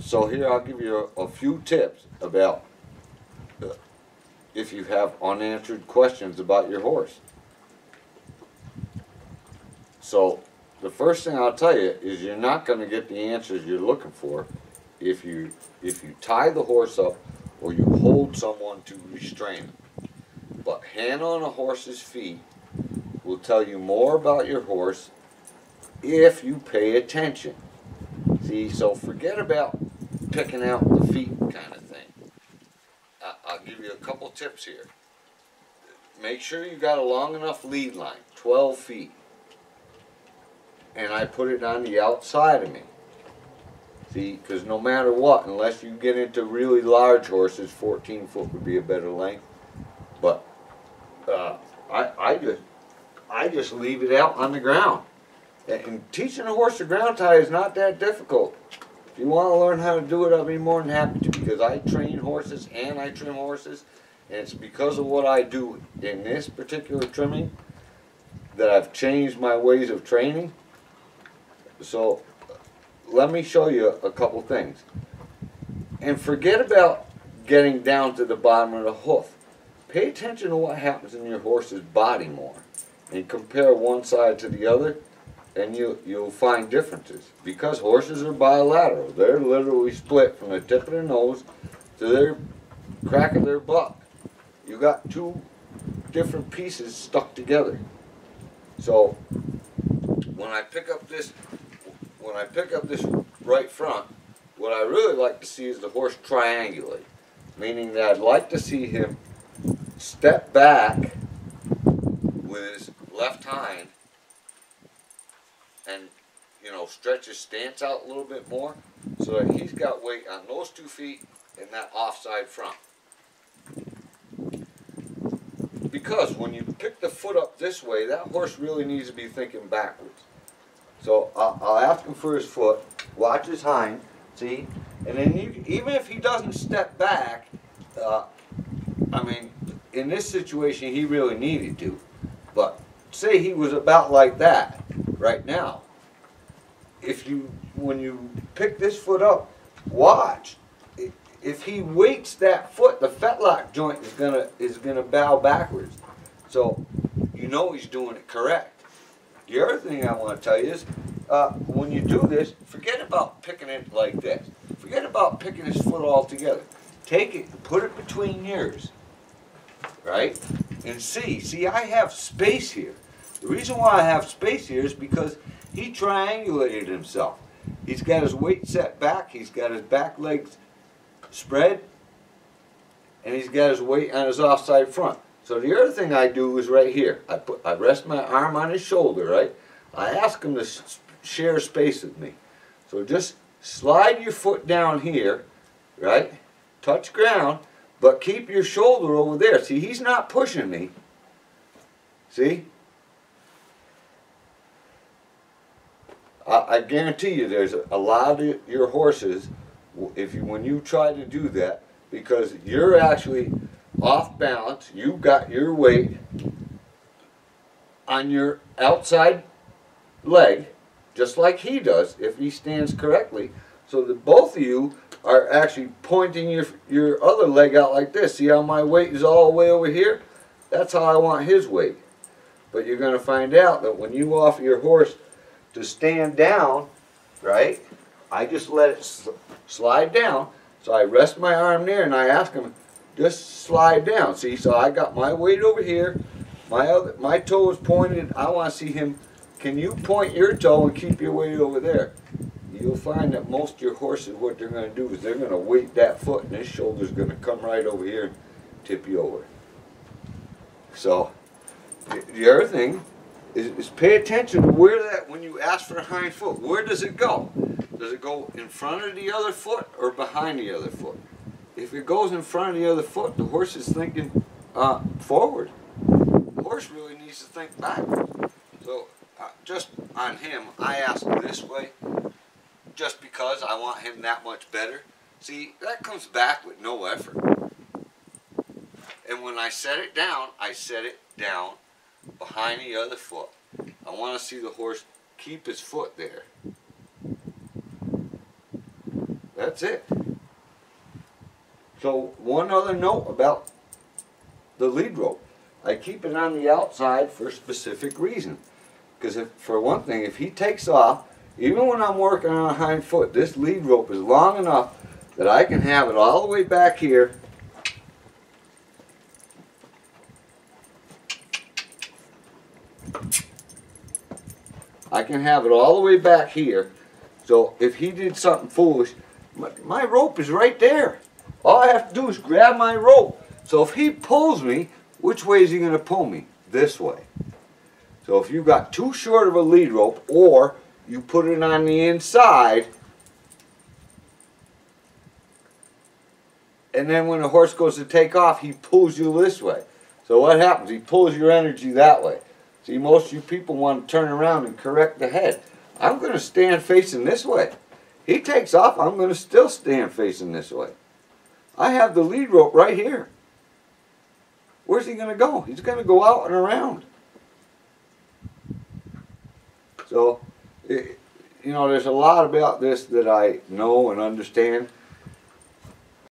So here I'll give you a few tips about if you have unanswered questions about your horse. So the first thing I'll tell you is you're not going to get the answers you're looking for if you tie the horse up or you hold someone to restrain him. But hand on a horse's feet will tell you more about your horse if you pay attention. See, so forget about picking out the feet kind of thing. I'll give you a couple tips here. Make sure you got a long enough lead line, 12 feet. And I put it on the outside of me. See, because no matter what, unless you get into really large horses, 14 foot would be a better length. But I just leave it out on the ground. And teaching a horse to ground tie is not that difficult. If you want to learn how to do it, I'll be more than happy to, because I train horses and I trim horses, and it's because of what I do in this particular trimming that I've changed my ways of training. So let me show you a couple things. And forget about getting down to the bottom of the hoof. Pay attention to what happens in your horse's body more, and compare one side to the other, and you'll find differences. Because horses are bilateral. They're literally split from the tip of their nose to their crack of their butt. You got two different pieces stuck together. So when I pick up this right front, what I really like to see is the horse triangulate, meaning that I'd like to see him step back with his left hind and, stretch his stance out a little bit more so that he's got weight on those 2 feet and that offside front. Because when you pick the foot up this way, that horse really needs to be thinking backwards. So I'll ask him for his foot, watch his hind, see, and then even if he doesn't step back, in this situation he really needed to, but say he was about like that right now. When you pick this foot up, watch. If he weights that foot, the fetlock joint is gonna bow backwards. So he's doing it correct. The other thing I want to tell you is, when you do this, forget about picking it like this. Forget about picking his foot all together. Take it, put it between yours, right? And see, I have space here. The reason why I have space here is because he triangulated himself. He's got his weight set back, he's got his back legs spread, and he's got his weight on his offside front. So the other thing I do is right here. I rest my arm on his shoulder, right? I ask him to share space with me. So just slide your foot down here, right? Touch ground, but keep your shoulder over there. See, he's not pushing me. See? I guarantee you there's a lot of your horses, when you try to do that, because you're actually off balance, you've got your weight on your outside leg, just like he does if he stands correctly, so that both of you are actually pointing your other leg out like this. See how my weight is all the way over here? That's how I want his weight. But you're going to find out that when you offer your horse to stand down, right, I just let it slide down. So I rest my arm there and I ask him, just slide down. See, so I got my weight over here, my toe is pointed. I want to see him. Can you point your toe and keep your weight over there? You'll find that most of your horses, what they're going to do is they're going to weight that foot, and his shoulder's going to come right over here and tip you over. So the other thing is pay attention to when you ask for a hind foot, where does it go? Does it go in front of the other foot or behind the other foot? If it goes in front of the other foot, the horse is thinking forward. The horse really needs to think backward. So just on him, I ask him this way, just because I want him that much better. See, that comes back with no effort. And when I set it down behind the other foot. I want to see the horse keep his foot there. That's it. So one other note about the lead rope. I keep it on the outside for a specific reason. Because for one thing, if he takes off, even when I'm working on a hind foot, this lead rope is long enough that I can have it all the way back here. I can have it all the way back here. So if he did something foolish, my rope is right there. All I have to do is grab my rope. So if he pulls me, which way is he going to pull me? This way. So if you've got too short of a lead rope, or you put it on the inside, and then when the horse goes to take off, he pulls you this way. So what happens? He pulls your energy that way. See, most of you people want to turn around and correct the head. I'm going to stand facing this way. He takes off, I'm going to still stand facing this way. I have the lead rope right here. Where's he going to go? He's going to go out and around. So, you know, there's a lot about this that I know and understand.